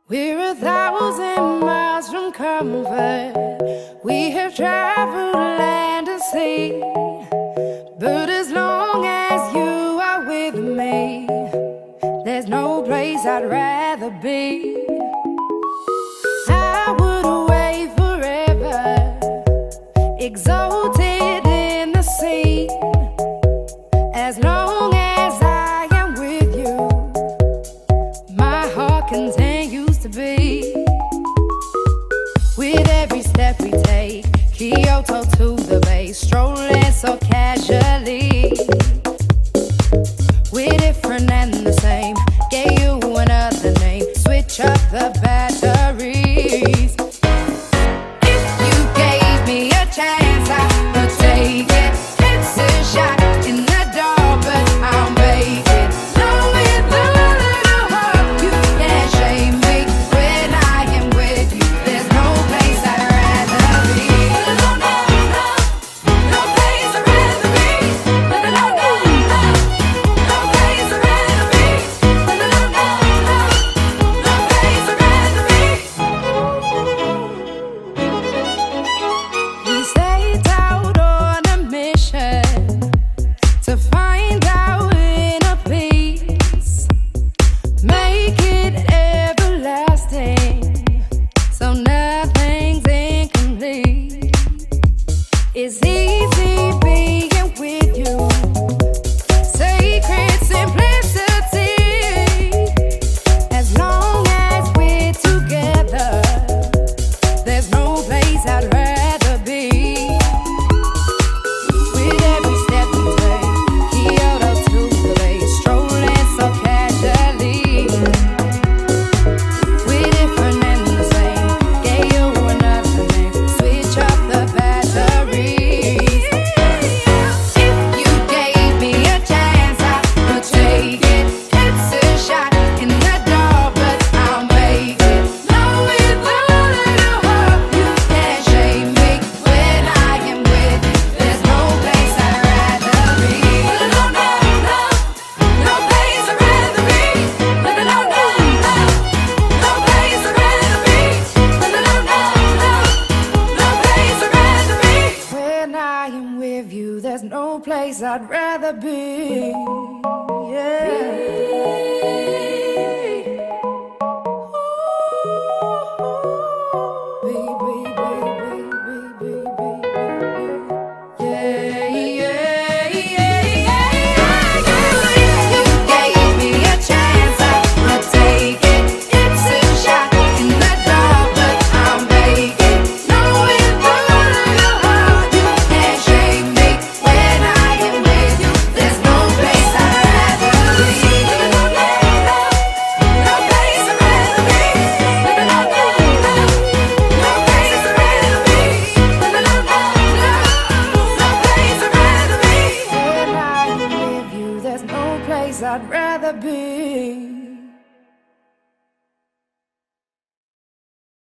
We're 1,000 miles from comfort. We have traveled land and sea. But as long as you are with me, there's no place I'd rather be. I would away forever, exalted in the sea. As long as I am with you, my heart continues to beat. With every step we take, Kyoto to the bay, strolling so casually. We're different and the same, gave you another name, switch up the batteries. If you gave me a chance, I would take it. It's a shot in the dark, but I'll make it. Knowing the little heart, you can't shame me. When I am with you, there's no place I'd rather be. No, no, no, no place I'd rather be. No, no, no, no, no place I'd rather be. No, no, no, no, no place I'd rather be. We set out on a mission to find our inner peace, make it everlasting, so nothing's incomplete. It's easy being with you, sacred simplicity. As long as we're together, there's no place I'd rather be. With every step we take, Kyoto to the bay, strolling so casually. We're different and the same, gave you another name, switch up the batteries. If you gave me a chance, I would take it. It's a shot in the dark, but I'll make it. Knowing the little heart, you can't shame me. When I am with you, there's no place I'd rather be. No, no, no, no place I'd rather be. No, no, no, no, no place I'd rather be. No, no, no, no, no place I'd rather be. When I am with you, there's no place I'd rather be. You gave me a chance, I would take it. It's a shot in the dark, but I'll make it. Knowing the little heart, you can't shame me. When I am with you, there's no place I'd rather be. place I'd rather be.